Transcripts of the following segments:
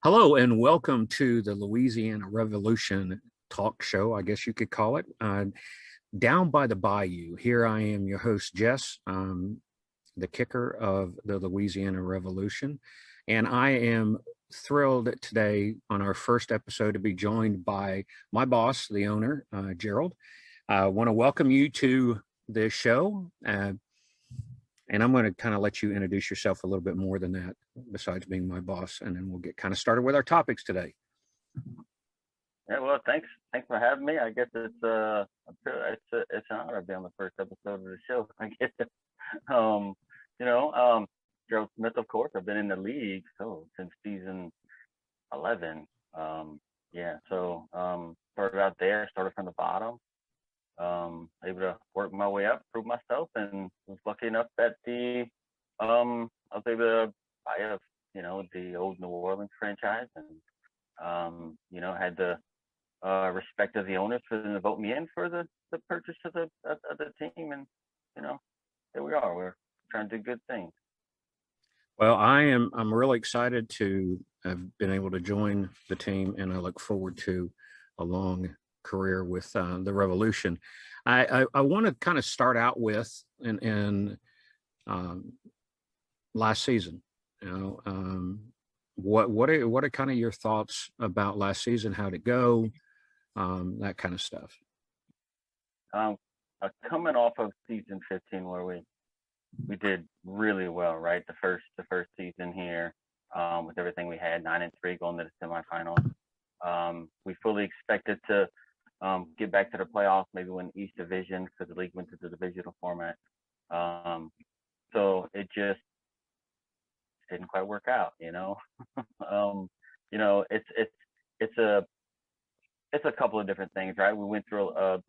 Hello and welcome to the Louisiana Revolution talk show, I guess you could call it, down by the Bayou. Here I am, your host, Jess, the kicker of the Louisiana Revolution. And I am thrilled today on our first episode to be joined by my boss, the owner, Gerald. I want to welcome you to this show. And I'm going to kind of let you introduce yourself a little bit more than that, besides being my boss, and then we'll get kind of started with our topics today. Yeah, well, thanks for having me. I guess it's an honor to be on the first episode of the show. I guess, um, Gerald Smith, of course. I've been in the league since season 11. Started out there, started from the bottom. Able to work my way up, prove myself, and was lucky enough that I was able to buy up, the old New Orleans franchise, and had the respect of the owners for them to vote me in for the purchase of the team, and here we are. We're trying to do good things. Well, I'm really excited to have been able to join the team, and I look forward to a long career with the Revolution. I want to kind of start out with in last season. What are kind of your thoughts about last season? How'd it go? That kind of stuff. Coming off of season 15, where we did really well, right? The first season here, with everything we had, 9-3 going to the semifinals. We fully expected to get back to the playoffs, maybe win East Division, because the league went to the divisional format. So it just didn't quite work out, it's a couple of different things, right? We went through a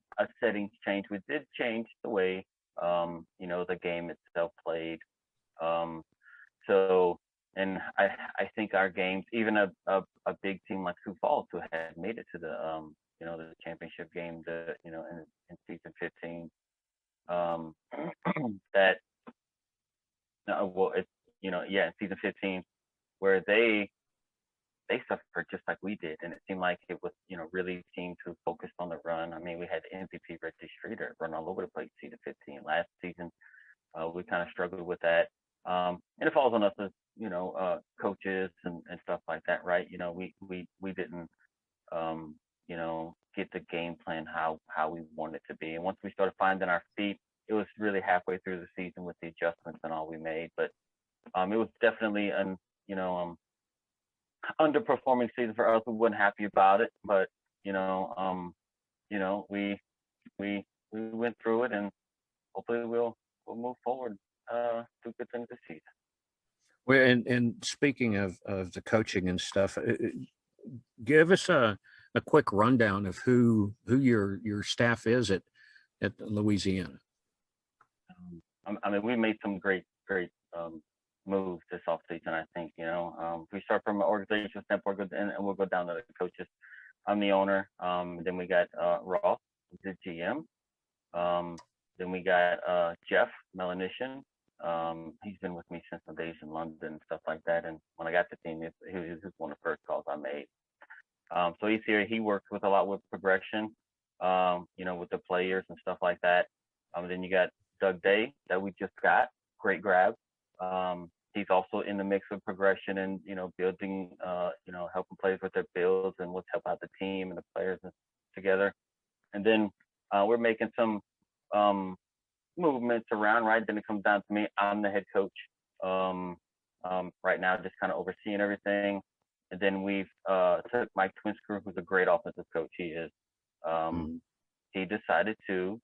settings change. We did change the way the game itself played. And I think our games, even a big team like Sioux Falls, who had made it to the the championship game, in season 15, in season 15, where they suffered just like we did, and it seemed like it was really teams who focused on the run. I mean, we had the MVP Reggie Streeter run all over the place season 15. Last season, we kind of struggled with that, and it falls on us as coaches and stuff like that, right? We didn't get the game plan how we wanted it to be. And once we started finding our feet, it was really halfway through the season with the adjustments and all we made. But it was definitely an underperforming season for us. We weren't happy about it, but we went through it, and hopefully we'll move forward, do good things this season. Well, and speaking of the coaching and stuff, give us a quick rundown of who your staff is at Louisiana. I mean, we made some great moves this offseason. I think we start from an organizational standpoint, and we'll go down to the coaches. I'm the owner. Then we got Ross, the GM. Then we got Jeff Melanishan. He's been with me since the days in London and stuff like that. And when I got the team, he was one of the first calls I made. So he's here. He works with a lot with progression, with the players and stuff like that. Then you got Doug Day that we just got. Great grab. He's also in the mix of progression and, building, helping players with their builds and what's help out the team and the players together. And then we're making some movements around, right? Then it comes down to me. I'm the head coach right now, just kind of overseeing everything. And then we've took Mike Twinscrew, who's a great offensive coach. He is. He decided to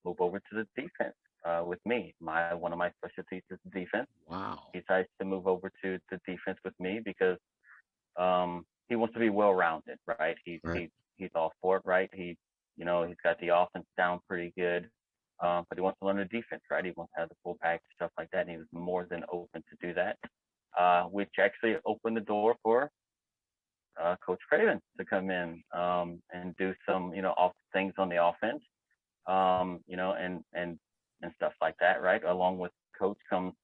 move over to the defense with me. One of my specialties is defense. Wow. He decides to move over to the defense with me because he wants to be well-rounded, right? He's all for it, right? He's got the offense down pretty good, but he wants to learn the defense, right? He wants to have the full package, stuff like that, and he was more than open to do that. Which actually opened the door for Coach Craven to come in and do some, off things on the offense, and stuff like that, right? Along with Coach comes,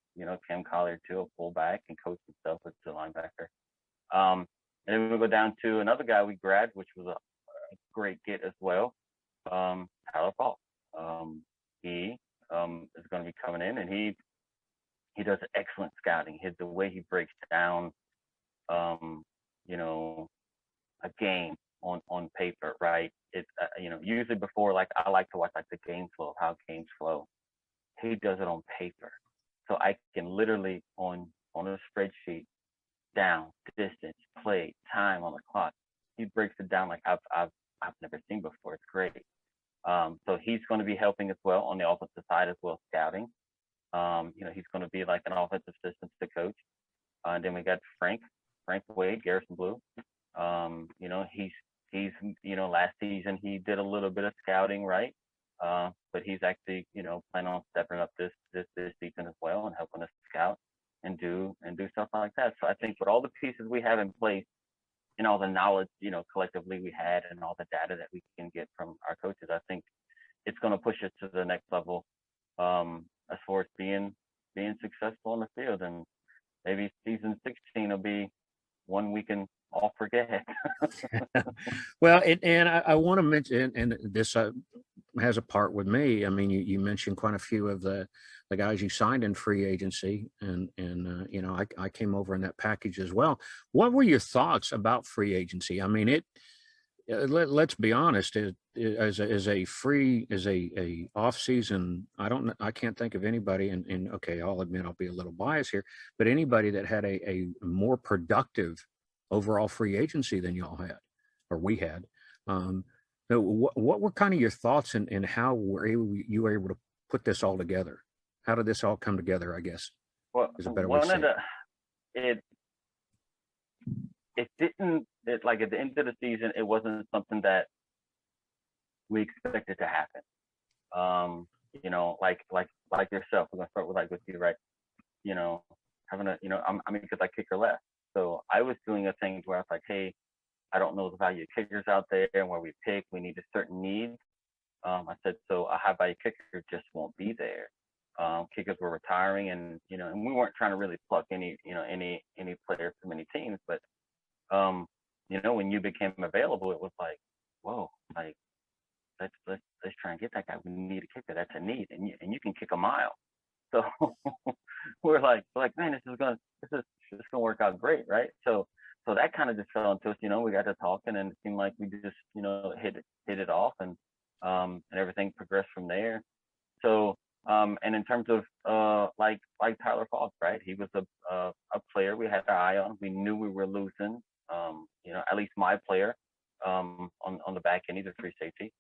Cam Collier too, a fullback, and Coach himself is the linebacker. down to another guy we grabbed, which was a great get as well. Tyler Falk. He is going to be coming in, and he does excellent scouting. The way he breaks down, you know, a game on paper, right? It's you know, usually before, like, I like to watch like the game flow of how games flow. He does it on paper, so I can literally on a spreadsheet down distance, play, time on the clock. He breaks it down like I've never seen before. It's great. So he's going to be helping as well on the offensive side as well, scouting. You know, he's going to be like an offensive assistant to the coach. And then we got Frank Wade, Garrison Blue. You know, he's you know, last season he did a little bit of scouting, right? But he's actually, you know, planning on stepping up this season as well and helping us scout and do stuff like that. So I think with all the pieces we have in place and all the knowledge, you know, collectively we had and all the data that we can get from our coaches, I think it's going to push us to the next level as far as being successful on the field. And maybe season 16 will be one we can all forget. Well, and I want to mention, and this has a part with me. I mean, you mentioned quite a few of the guys you signed in free agency, and you know, I came over in that package as well. What were your thoughts about free agency? I mean, let's be honest, as a off season, I can't think of anybody, and okay, I'll admit I'll be a little biased here, but anybody that had a more productive overall free agency than y'all had, or we had. So what were kind of your thoughts, and how you were able to put this all together? How did this all come together, I guess? Well, is a better way to say it didn't, like at the end of the season, it wasn't something that we expected to happen. You know, like yourself, we're gonna start with you, right? You know, having a, you know, I mean, because I kicker left, so I was doing a thing where I was like, hey, I don't know the value of kickers out there and where we pick. We need a certain need. I said, so a high value kicker just won't be there. Kickers were retiring, and you know, and we weren't trying to really pluck any player from any teams, but you know, when you became available, it was like, whoa, like let's try and get that guy. We need a kicker. That's a need, and you can kick a mile. So we're like, man, this is gonna work out great, right? So that kind of just fell into us. You know, we got to talking, and it seemed like we just, you know, hit it off, and everything progressed from there. So and in terms of like Tyler Falk, right? He was a player we had our eye on. We knew we were losing. You know, at least my player on the back end, he's a free safety.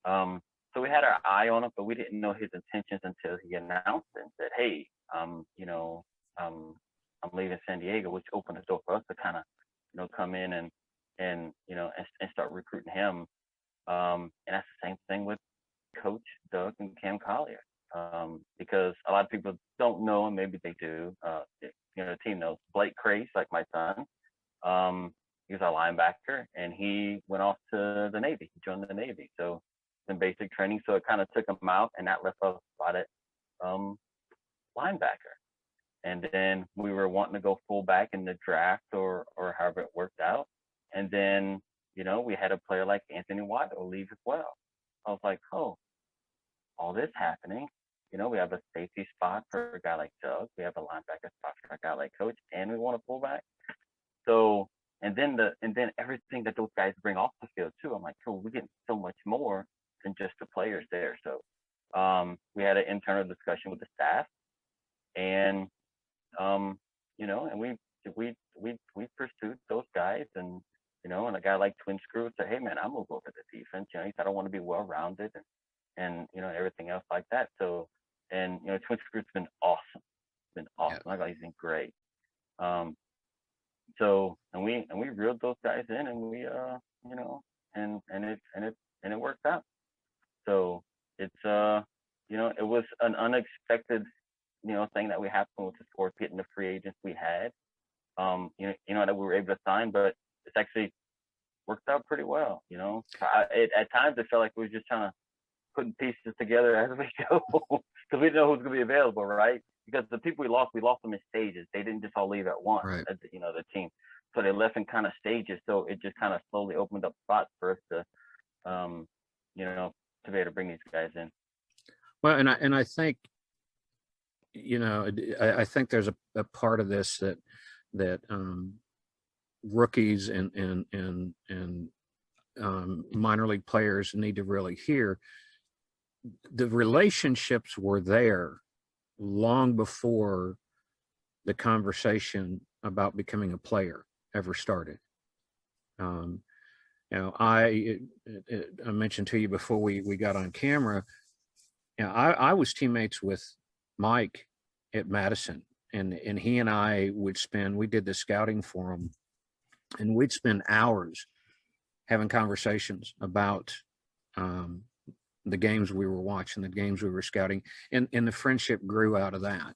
So we had our eye on him, but we didn't know his intentions until he announced and said, hey, you know, I'm leaving San Diego, which opened the door for us to kind of, you know, come in and you know, and start recruiting him. And that's the same thing with Coach Doug and Cam Collier, because a lot of people don't know, and maybe they do. You know, the team knows Blake Crace, like my son. He was our linebacker, and he went off to the Navy. He joined the Navy, so in basic training. So it kind of took him out, and that left us spot at linebacker. And then we were wanting to go fullback in the draft, or however it worked out. And then, you know, we had a player like Anthony Waddle leave as well. I was like, oh, all this happening. You know, we have a safety spot for a guy like Doug. We have a linebacker spot for a guy like Coach, and we want a fullback. So, and then everything that those guys bring off the field too. I'm like, cool, we're getting so much more than just the players there. So, we had an internal discussion with the staff, and you know, and we pursued those guys, and you know, and a guy like Twin Screw said, hey man, I'm gonna go for the defense. You know, he said I want to be well rounded, and you know, everything else like that. So, and you know, Twin Screw's been awesome. Yeah. He's been great. So, and we reeled those guys in, and we you know, and it worked out. So it's you know, it was an unexpected, you know, thing that we happened with the sport, getting the free agents we had, you know, that we were able to sign, but it's actually worked out pretty well. You know, at times it felt like we were just trying to putting pieces together as we go, because we didn't know who's going to be available, right? Because the people we lost them in stages. They didn't just all leave at once, right. You know, the team. So they left in kind of stages. So it just kind of slowly opened up spots for us to, you know, to be able to bring these guys in. Well, and I think, you know, I think there's a part of this that rookies and minor league players need to really hear. The relationships were there long before the conversation about becoming a player ever started. You know, I mentioned to you before we got on camera, you know, I was teammates with Mike at Madison, and he and I we did the scouting for him, and we'd spend hours having conversations about the games we were watching, the games we were scouting, and the friendship grew out of that.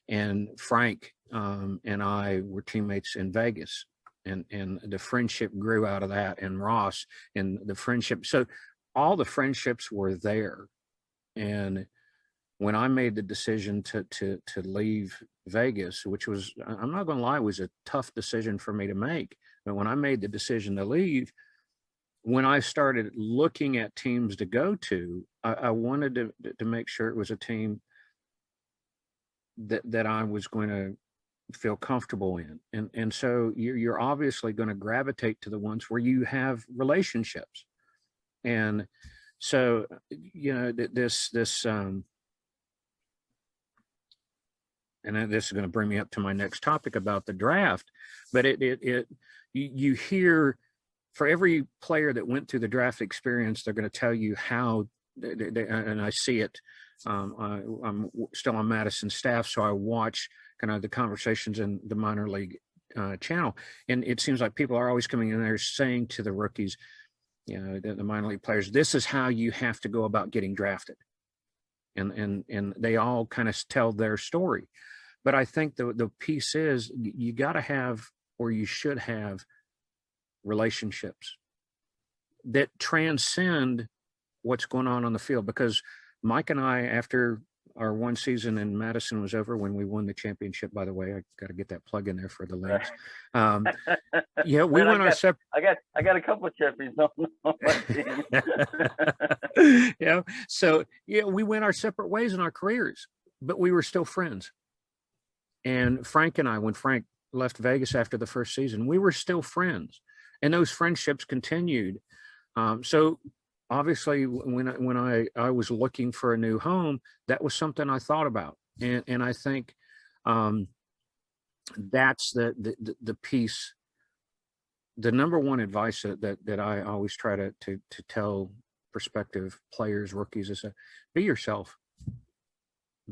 And Frank and I were teammates in Vegas, and the friendship grew out of that, and Ross and the friendship. So all the friendships were there. And when I made the decision to leave Vegas, which was, I'm not going to lie, it was a tough decision for me to make. But when I made the decision to leave, when I started looking at teams to go to, I wanted to make sure it was a team that I was going to feel comfortable in. And so you're obviously going to gravitate to the ones where you have relationships. And so, you know, this and this is going to bring me up to my next topic about the draft, but you hear, for every player that went through the draft experience, they're going to tell you how and I see it. I'm still on Madison staff, so I watch kind of the conversations in the minor league channel, and it seems like people are always coming in there saying to the rookies, you know, the minor league players, this is how you have to go about getting drafted, and they all kind of tell their story. But I think the piece is you got to have, or you should have, relationships that transcend what's going on the field. Because Mike and I, after our one season in Madison was over, when we won the championship, by the way, I got to get that plug in there for the links. Yeah, we went our separate. I got a couple of champions on my team. Yeah, so yeah, we went our separate ways in our careers, but we were still friends. And Frank and I, when Frank left Vegas after the first season, we were still friends, and those friendships continued. So obviously, when I was looking for a new home, that was something I thought about, and I think that's the piece. The number one advice that I always try to tell prospective players, rookies, is be yourself.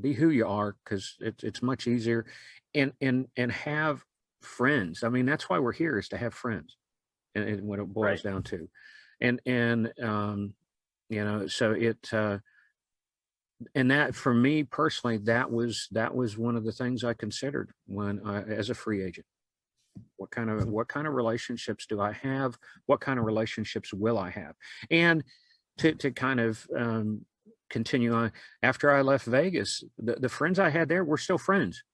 Be who you are, because it's much easier, and have friends. I mean, that's why we're here, is to have friends, and what it boils down to, and you know, so it and that, for me personally, that was one of the things I considered when as a free agent. What kind of relationships do I have? What kind of relationships will I have? And to kind of continue on, after I left Vegas, the friends I had there were still friends.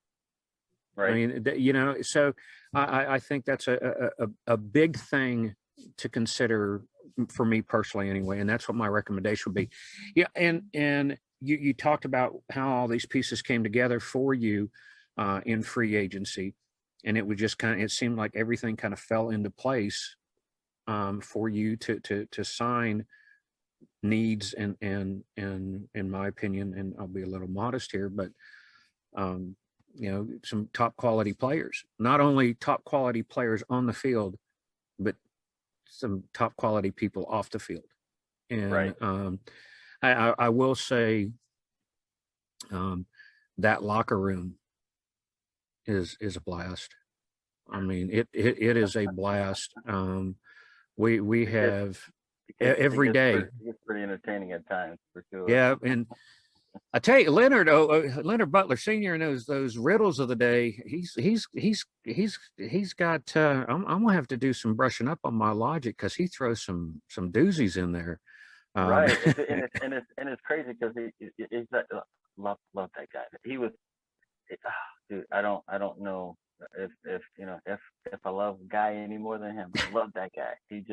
Right. I mean, you know, so I think that's a big thing to consider for me personally, anyway. And that's what my recommendation would be. Yeah. And you talked about how all these pieces came together for you in free agency, and it would just it seemed like everything kind of fell into place for you to sign needs and in my opinion, and I'll be a little modest here, but you know, some top quality players, not only top quality players on the field, but some top quality people off the field. And I will say that locker room is a blast. I mean, it is a blast. We have every day. It's pretty entertaining at times, for sure. Yeah, and I tell you, Leonard Butler Sr. knows those riddles of the day. He's got. I'm gonna have to do some brushing up on my logic, because he throws some doozies in there. Right, and it's crazy, because he's love that guy. He was, dude. I don't know if you know if I love a guy any more than him. I love that guy. He's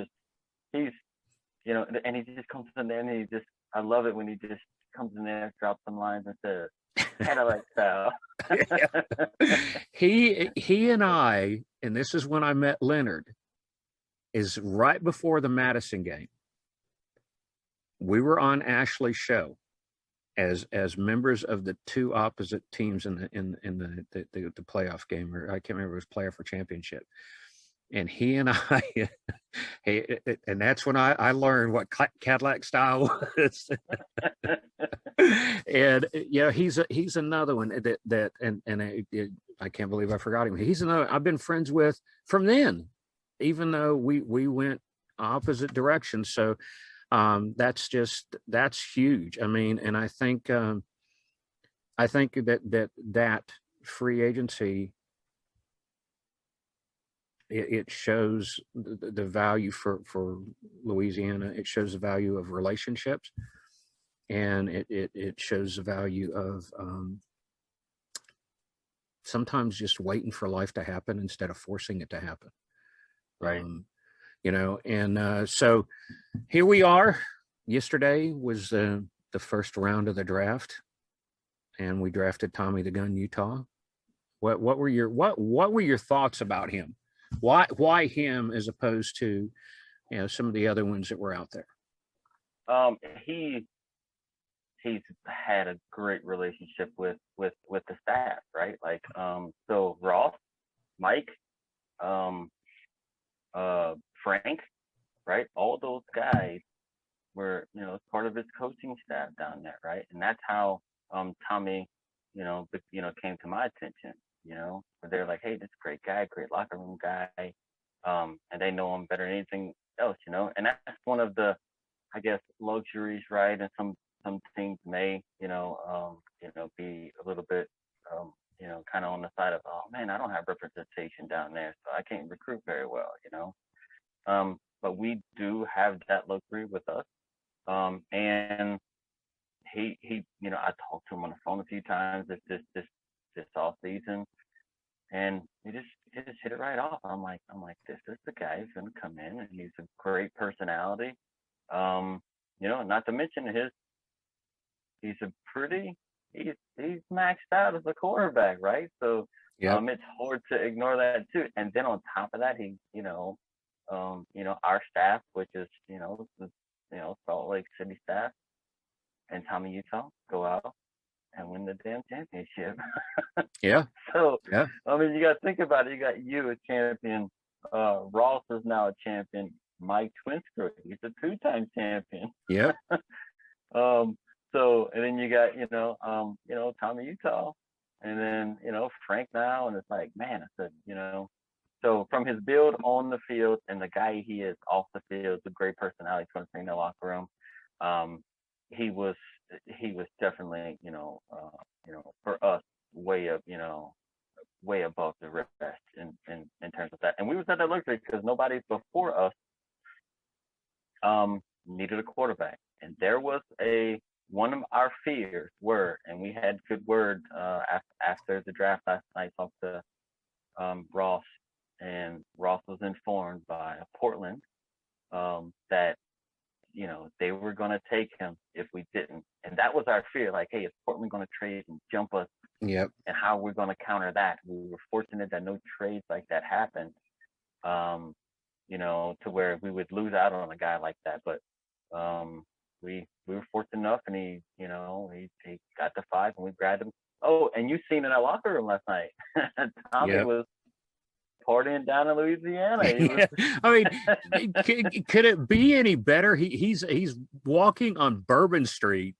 and he just comes in there and I love it when he just comes in there, drops some lines and says, Cadillac style. He and I, and this is when I met Leonard, is right before the Madison game. We were on Ashley's show as members of the two opposite teams in the playoff game, or I can't remember, it was playoff or championship. And he and I, and that's when I learned what Cadillac style was. And he's another one I can't believe I forgot him. He's another I've been friends with from then, even though we went opposite directions. So that's huge. I mean, and I think that free agency, it shows the value for Louisiana. It shows the value of relationships, and it shows the value of sometimes just waiting for life to happen instead of forcing it to happen. Right. So here we are. Yesterday was the first round of the draft, and we drafted Tommy the Gun Utah. What were your thoughts about him? Why him as opposed to some of the other ones that were out there? He's had a great relationship with the staff, right? Like so Ross, Mike, Frank, right? All those guys were part of his coaching staff down there, right? And that's how Tommy came to my attention. Where they're like, hey, this great guy, great locker room guy, and they know him better than anything else, and that's one of the, I guess, luxuries, right? And some teams may be a little bit kind of on the side of, oh man, I don't have representation down there, so I can't recruit very well, but we do have that luxury with us, and he I talked to him on the phone a few times this off season, and he just hit it right off. I'm like, this is the guy who's gonna come in, and he's a great personality. Not to mention he's maxed out as a quarterback, right? So it's hard to ignore that too. And then on top of that, he our staff, which is Salt Lake City staff and Tommy Utah, go out and win the damn championship. Yeah. So, yeah. I mean, you got to think about it. You got a champion. Ross is now a champion. Mike Twinsky, he's a two-time champion. Yeah. So, and then you got, Tommy Utah, and then, Frank now. And it's like, man, I said, so from his build on the field and the guy he is off the field, the great personality, going to bring the locker room. He was definitely, for us, way above the rest in terms of that. And we was at that luxury because nobody before us needed a quarterback. And there was one of our fears were, and we had good word after the draft last night, talked to Ross, and Ross was informed by Portland that they were going to take him if we didn't. And that was our fear. Like, hey, is Portland going to trade and jump us? Yep. And how we're going to counter that. We were fortunate that no trades like that happened, to where we would lose out on a guy like that. But we were fortunate enough, and he got the 5 and we grabbed him. Oh, and you seen in our locker room last night, Tommy was partying down in Louisiana. I mean, could it be any better? He's walking on Bourbon Street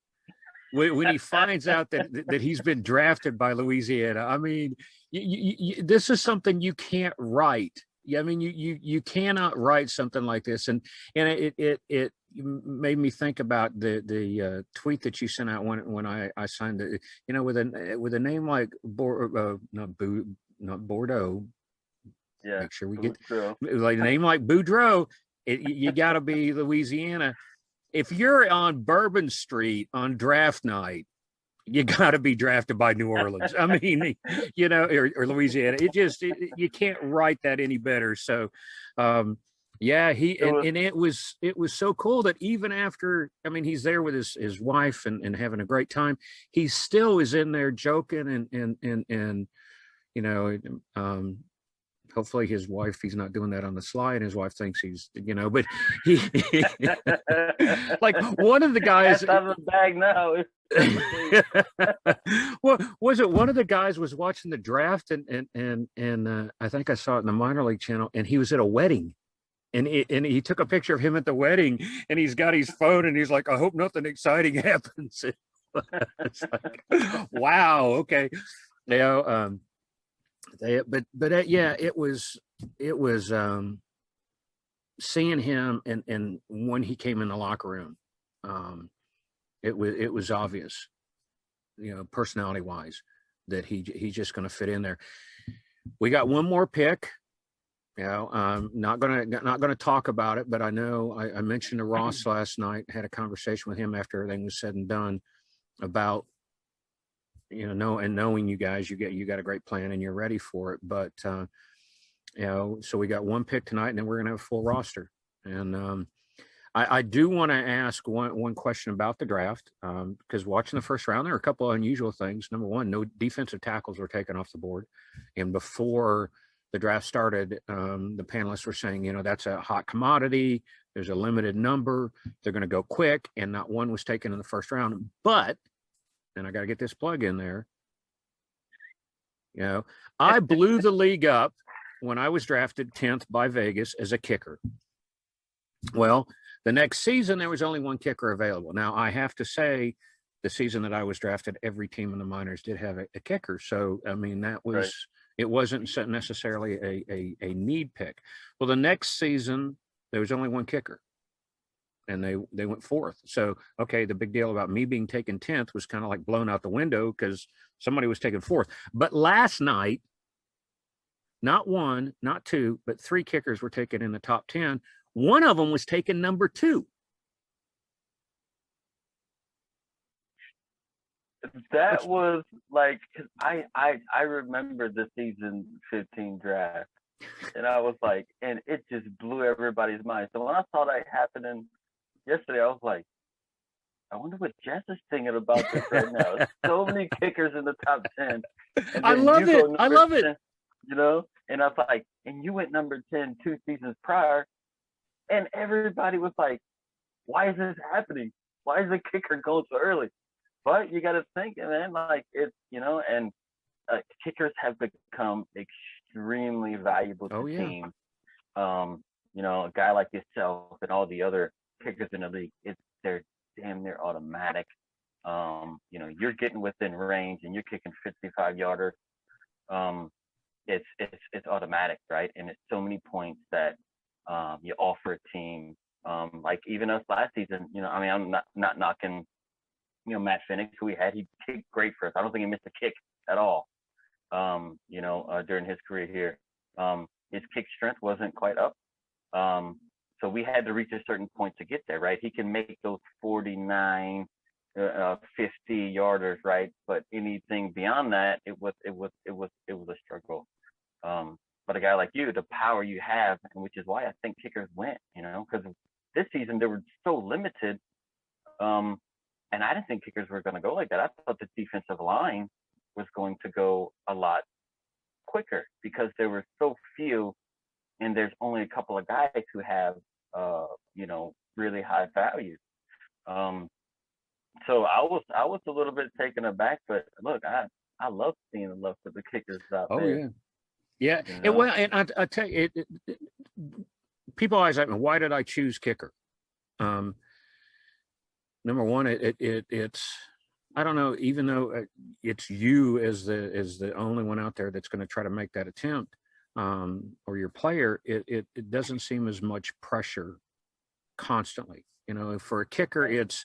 when he finds out that he's been drafted by Louisiana. I mean, this is something you can't write. I mean, you cannot write something like this, and it made me think about the tweet that you sent out when I signed it. With a name like not Bordeaux. Yeah, make sure we get like a name like Boudreaux. You got to be Louisiana. If you're on Bourbon Street on draft night, you got to be drafted by New Orleans. I mean, you know, or Louisiana. You can't write that any better. So, yeah, it was so cool that even after, I mean, he's there with his wife and having a great time. He still is in there joking and you know, hopefully his wife, he's not doing that on the slide, and his wife thinks he's, you know, but he like one of the guys out of the bag now. Well, was it one of the guys was watching the draft and I think I saw it in the minor league channel, and he was at a wedding, and he took a picture of him at the wedding, and he's got his phone, and he's like, I hope nothing exciting happens. It's like, wow, okay, you know, yeah, it was seeing him and when he came in the locker room, it was obvious, you know, personality wise, that he's just going to fit in there. We got one more pick. You know, not gonna talk about it, but I know I mentioned to Ross last night, had a conversation with him after everything was said and done about, you know, knowing you guys, you got a great plan and you're ready for it. But you know, so we got one pick tonight, and then we're gonna have a full roster. And I do want to ask one question about the draft, because watching the first round, there are a couple of unusual things. Number one, no defensive tackles were taken off the board, and before the draft started, the panelists were saying, you know, that's a hot commodity. There's a limited number. They're going to go quick, and not one was taken in the first round. But, and I got to get this plug in there, you know, I blew the league up when I was drafted 10th by Vegas as a kicker. Well, the next season, there was only one kicker available. Now, I have to say, the season that I was drafted, every team in the minors did have a kicker. So, I mean, that was, right. It wasn't necessarily a need pick. Well, the next season, there was only one kicker, and they went fourth. So, okay, the big deal about me being taken 10th was kind of like blown out the window because somebody was taken fourth. But last night, not one, not two, but three kickers were taken in the top 10. One of them was taken number 2. That was like, cause I remember the season 15 draft, and I was like, and it just blew everybody's mind. So when I saw that happening yesterday, I was like, I wonder what Jess is thinking about this right now. So many kickers in the top 10. I love it. I love 10, it. You know, and I was like, and you went number 10 2 seasons prior. And everybody was like, why is this happening? Why is the kicker going so early? But you got to think, man, like it's, you know, and kickers have become extremely valuable to teams. You know, a guy like yourself and all the other kickers in the league, they're damn near automatic. You know, you're getting within range and you're kicking 55-yarders. It's automatic, right? And it's so many points that you offer a team, like even us last season. You know, I mean, I'm not knocking, you know, Matt Finnick, who we had. He kicked great for us. I don't think he missed a kick at all. You know, during his career here, his kick strength wasn't quite up. So we had to reach a certain point to get there, right? He can make those 49, 50-yarders, right? But anything beyond that, it was a struggle. But a guy like you, the power you have, which is why I think kickers went, you know, because this season they were so limited. And I didn't think kickers were going to go like that. I thought the defensive line was going to go a lot quicker because there were so few, and there's only a couple of guys who have, you know, really high value. So I was a little bit taken aback, but look, I love seeing the love for the kickers out there. Oh yeah. Yeah, you know? Well, and I tell you, people always ask me, why did I choose kicker? Number one, it's I don't know, even though it's you as the only one out there that's going to try to make that attempt, or your player, it doesn't seem as much pressure constantly. You know, for a kicker, it's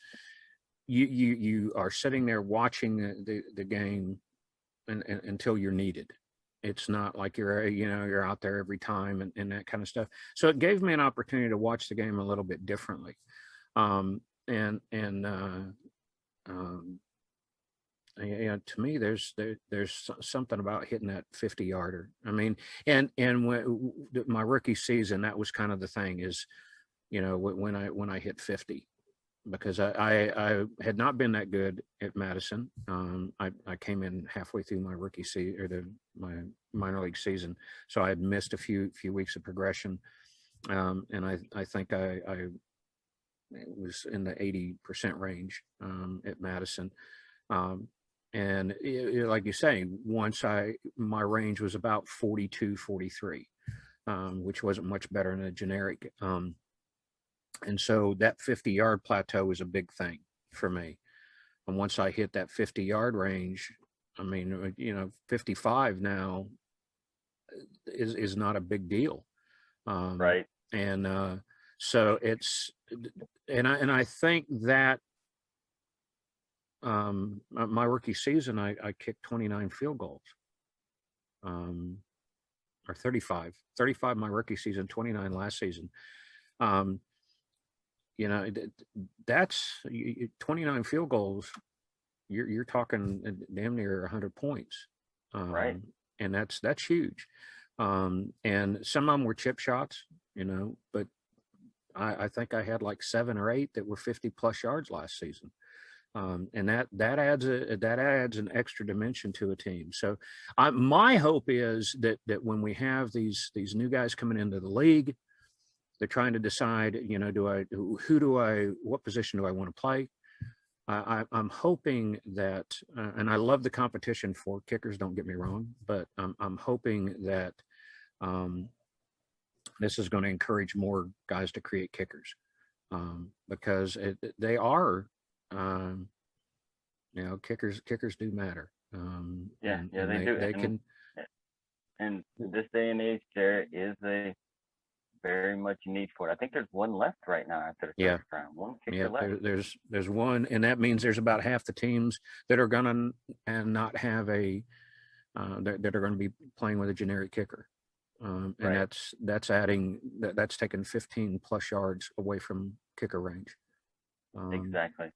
you are sitting there watching the game until you're needed. It's not like you're out there every time and that kind of stuff. So it gave me an opportunity to watch the game a little bit differently. And to me, there's something about hitting that 50-yarder. I mean, and when my rookie season, that was kind of the thing is, when I hit 50, because I had not been that good at Madison. I came in halfway through my rookie season or my minor league season, so I had missed a few weeks of progression, and I think I was in the 80% range at Madison. And like you say, once my range was about 42, 43, which wasn't much better than a generic. And so that 50-yard plateau is a big thing for me. And once I hit that 50-yard range, I mean, 55 now is not a big deal. Right. And so it's, and I think that my rookie season, I kicked 29 field goals, or 35 my rookie season, 29 last season. That's 29 field goals. You're talking damn near 100 points. Right. And that's huge. And some of them were chip shots, but I think I had like 7 or 8 that were 50 plus yards last season. And that adds an extra dimension to a team. So my hope is that when we have these new guys coming into the league, they're trying to decide, what position do I want to play? I'm hoping that, and I love the competition for kickers, don't get me wrong, but I'm hoping that this is going to encourage more guys to create kickers, because they are, kickers do matter. They do. They can. And in this day and age, there is a very much need for it. I think there's one left right now after the first round. One kicker left. There's one, and that means there's about half the teams that are gonna and not have that are going to be playing with a generic kicker, and right. that's taking 15 plus yards away from kicker range. Exactly.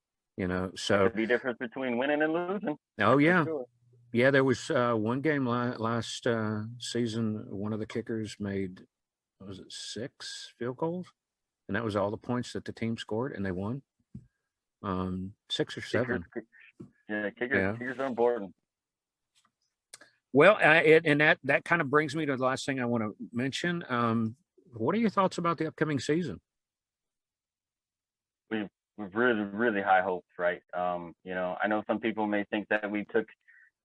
So the difference between winning and losing. Oh yeah. Sure. Yeah, there was one game last season. One of the kickers made, was it 6 field goals, and that was all the points that the team scored, and they won. 6 or 7. Kickers are important. Well, and that kind of brings me to the last thing I want to mention. What are your thoughts about the upcoming season? We've really, really high hopes, right? I know some people may think that we took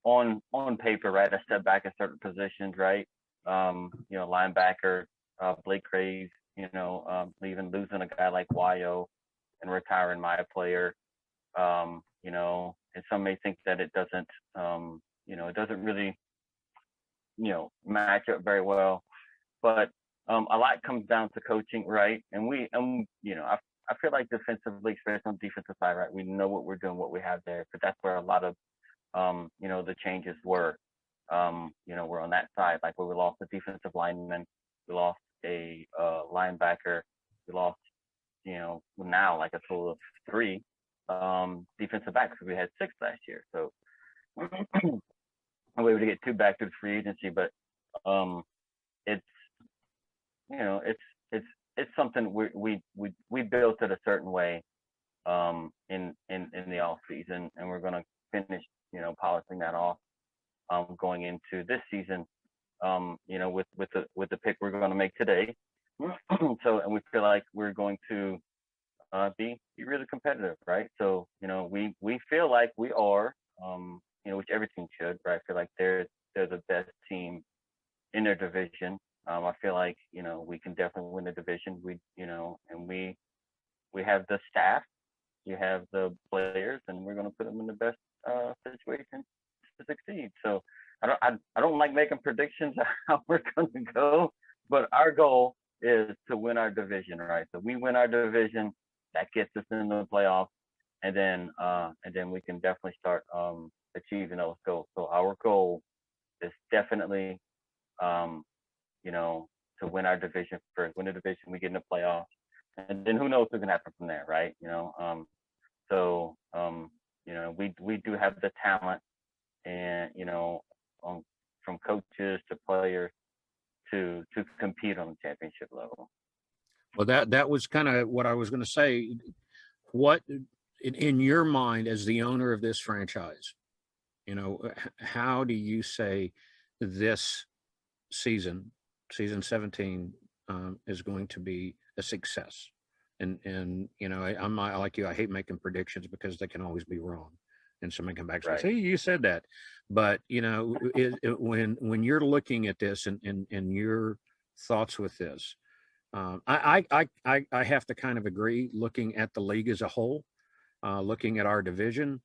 on paper, right, a step back in certain positions, right? Linebacker, Blake Craves, even losing a guy like Bayou and retiring my player, and some may think that it doesn't, it doesn't really, match up very well. But a lot comes down to coaching, right? And I feel like defensively, especially on the defensive side, right, we know what we're doing, what we have there, but that's where a lot of, the changes were. We're on that side, like where we lost a defensive lineman, we lost a linebacker, we lost, now like a total of 3 defensive backs, because we had 6 last year. So we were able to get 2 back through the free agency, but it's something we built it a certain way in the off season, and we're going to finish polishing that off going into this season, with the pick we're going to make today. So, and we feel like we're going to be really competitive, right? So we feel like we are, which every team should, right? I feel like they're the best team in their division. I feel like we can definitely win the division. And we have the staff, we have the players, and we're going to put them in the best situation to succeed. So I don't like making predictions of how we're going to go, but our goal is to win our division, right? So we win our division, that gets us in the playoffs, and then we can definitely start achieving those goals. So our goal is definitely to win our division first. Win the division, we get in the playoffs, and then who knows what's gonna happen from there, right? we do have the talent, and from coaches to players to compete on the championship level. Well, that was kind of what I was going to say. What in your mind as the owner of this franchise, how do you say this season 17, is going to be a success? And I'm not like you. I hate making predictions because they can always be wrong. And somebody come back and say, "Hey, you said that." But when you're looking at this and your thoughts with this, I have to kind of agree. Looking at the league as a whole, looking at our division,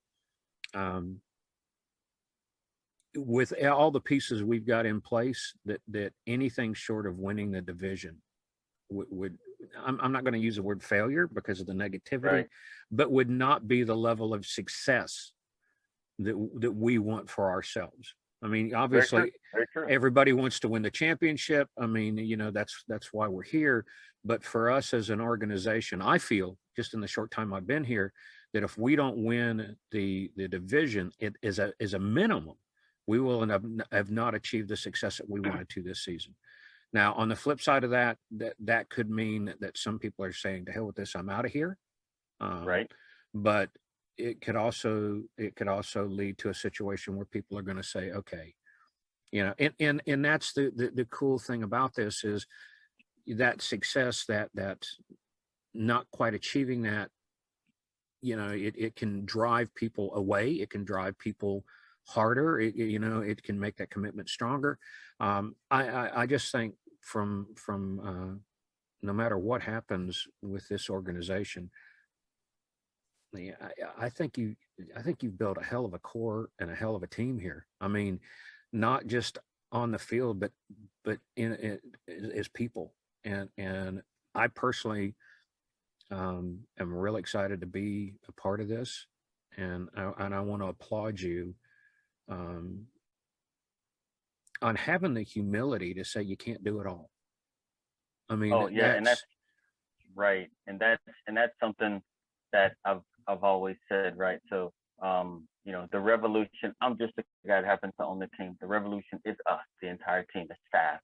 with all the pieces we've got in place, that anything short of winning the division would I'm not going to use the word failure because of the negativity, but would not be the level of success that we want for ourselves. I mean, obviously, Very true. Everybody wants to win the championship. I mean, that's why we're here. But for us as an organization, I feel just in the short time I've been here that if we don't win the division, it is a minimum, we will have not achieved the success that we wanted to this season. Now, on the flip side of that could mean that some people are saying, "To hell with this, I'm out of here." Right. But it could also lead to a situation where people are going to say, "Okay," and that's the cool thing about this is that success, that not quite achieving that, it can drive people away. It can drive people harder. It can make that commitment stronger. I just think from no matter what happens with this organization, I think you've built a hell of a core and a hell of a team here. I mean, not just on the field, but in as people. And I personally am really excited to be a part of this, and I want to applaud you on having the humility to say you can't do it all. I mean, and that's right, and that's something that I've always said, right? So, the revolution. I'm just a guy that happens to own the team. The revolution is us, the entire team, the staff.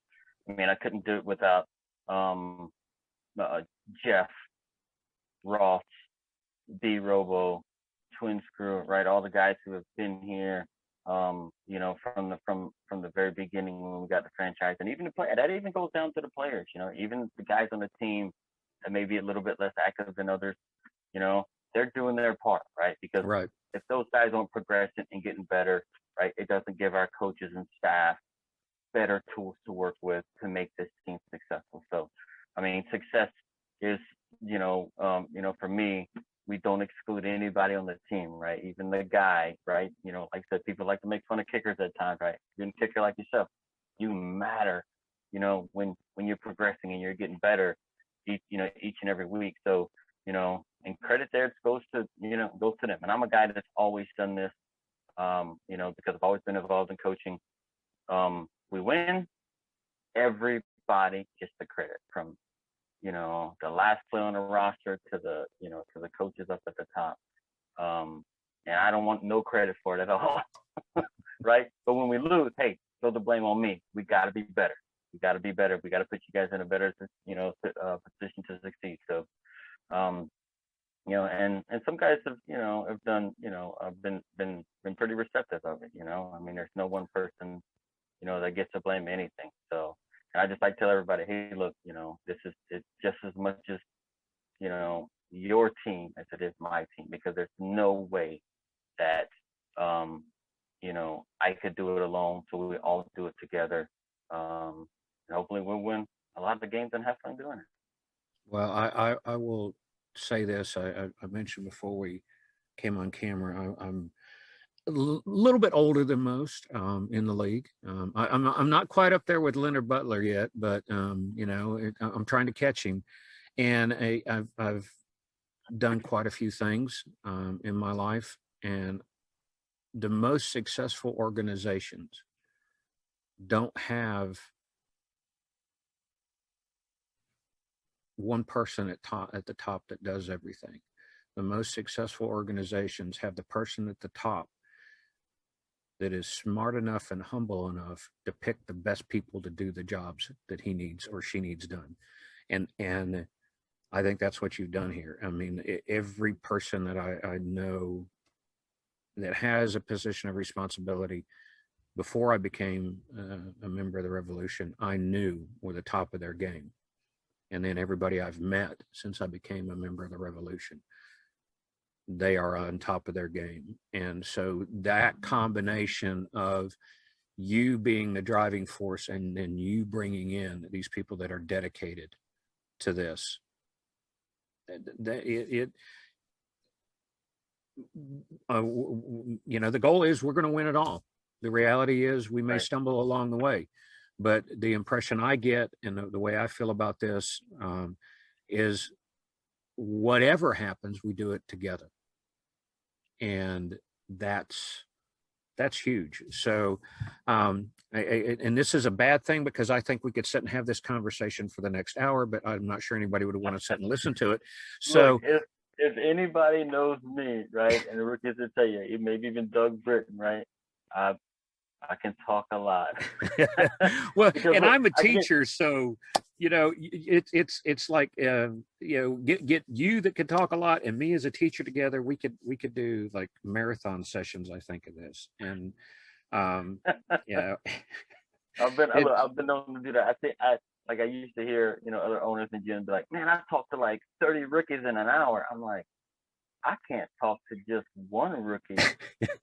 I mean, I couldn't do it without Jeff, Ross, D Robo, Twin Screw, right? All the guys who have been here, from the very beginning when we got the franchise, and even the play that even goes down to the players. Even the guys on the team that may be a little bit less active than others, they're doing their part, right? Because if those guys aren't progressing and getting better, right, it doesn't give our coaches and staff better tools to work with to make this team successful. So, I mean, success is, for me, we don't exclude anybody on the team, right? Even the guy, right? Like I said, people like to make fun of kickers at times, right? You're a kicker like yourself. You matter, when you're progressing and you're getting better each and every week. So, and credit there goes to them. And I'm a guy that's always done this, because I've always been involved in coaching. We win, everybody gets the credit, from the last play on the roster to the coaches up at the top. And I don't want no credit for it at all. Right? But when we lose, hey, throw the blame on me. We got to be better. We got to be better. We got to put you guys in a better, position to succeed. So, and some guys have done, been pretty receptive of it. I mean, there's no one person, that gets to blame anything. So, and I just like to tell everybody, hey, look, it's just as much as, your team as it is my team, because there's no way that, I could do it alone. So we all do it together. And hopefully we'll win a lot of the games and have fun doing it. Well, I will say this. I mentioned before we came on camera, I'm a little bit older than most in the league. I'm not quite up there with Leonard Butler yet, but I'm trying to catch him. And I've done quite a few things in my life, and the most successful organizations don't have one person at the top that does everything. the most successful organizations have the person at the top that is smart enough and humble enough to pick the best people to do the jobs that he needs or she needs done. And I think that's what you've done here. I mean, every person that I know that has a position of responsibility before I became a member of the Revolution, I knew were the top of their game. And then everybody I've met since I became a member of the Revolution, they are on top of their game. And so that combination of you being the driving force and then you bringing in these people that are dedicated to this, the goal is we're going to win it all. The reality is we may stumble along the way, but the impression I get and the way I feel about this is whatever happens, we do it together. And that's huge. So, and this is a bad thing because I think we could sit and have this conversation for the next hour, but I'm not sure anybody would want to sit and listen to it. So look, if anybody knows me, right, and the rookies will tell you, maybe even Doug Britton, right, I can talk a lot. Well, and I'm a teacher, so it's like get you that can talk a lot and me as a teacher together. We could do like marathon sessions, I think, of this. And I've been known to do that. I think I used to hear other owners in gyms be like, man, I talked to like 30 rookies in an hour. I'm like, I can't talk to just one rookie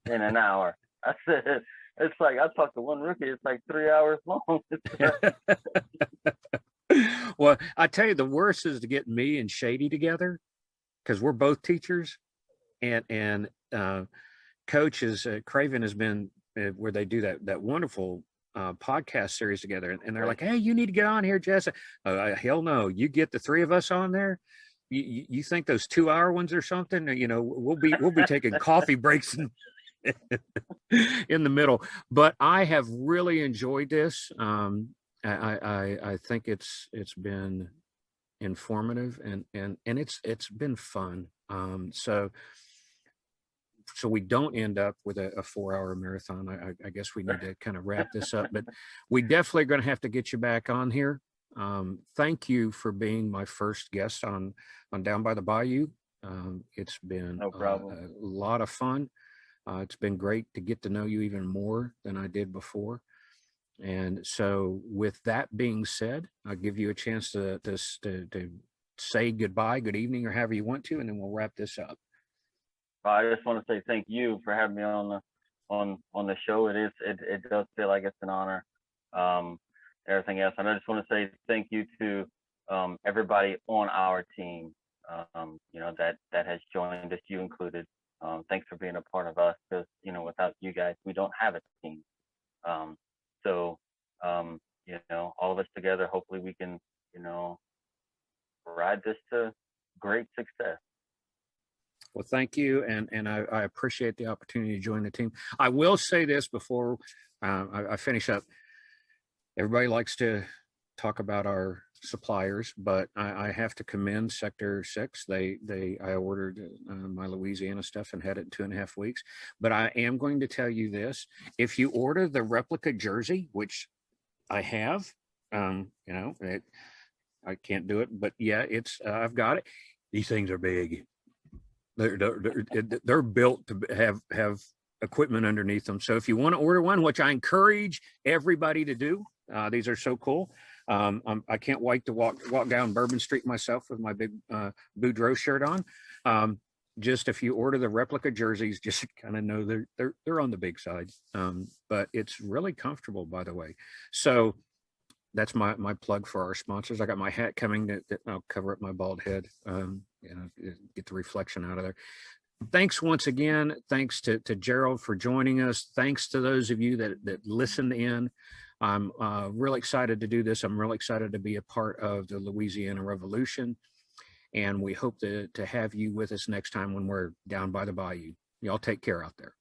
in an hour. I said, it's like I talked to one rookie. It's like 3 hours long. Well, I tell you, the worst is to get me and Shady together because we're both teachers, and Coach is Craven has been where they do that wonderful podcast series together, and they're like, hey, you need to get on here, Jess. Hell no, you get the three of us on there. You think those 2 hour ones or something? We'll be taking coffee breaks and in the middle. But I have really enjoyed this. I think it's been informative and it's been fun. So we don't end up with a 4 hour marathon. I guess we need to kind of wrap this up, but we definitely are going to have to get you back on here. Thank you for being my first guest on Down by the Bayou. It's been no problem. A lot of fun. It's been great to get to know you even more than I did before. And so with that being said, I'll give you a chance to say goodbye, good evening, or however you want to, and then we'll wrap this up. I just want to say thank you for having me on the show. It does feel like it's an honor. Everything else. And I just want to say thank you to everybody on our team, that has joined us, you included. Thanks for being a part of us because, without you guys, we don't have a team. So, all of us together, hopefully we can, ride this to great success. Well, thank you. And I appreciate the opportunity to join the team. I will say this before I finish up. Everybody likes to talk about our suppliers, but I have to commend Sector 6. I ordered my Louisiana stuff and had it in 2.5 weeks. But I am going to tell you this: if you order the replica jersey, which I have, I can't do it, but yeah, it's I've got it. These things are big. They're built to have equipment underneath them. So if you want to order one, which I encourage everybody to do, these are so cool. I can't wait to walk down Bourbon Street myself with my big Boudreaux shirt on. Just if you order the replica jerseys, just kind of know they're on the big side. But it's really comfortable, by the way. So that's my plug for our sponsors. I got my hat coming that I'll cover up my bald head, get the reflection out of there. Thanks once again. Thanks to Gerald for joining us. Thanks to those of you that listened in. I'm really excited to do this. I'm really excited to be a part of the Louisiana Revolution. And we hope to have you with us next time when we're down by the bayou. Y'all take care out there.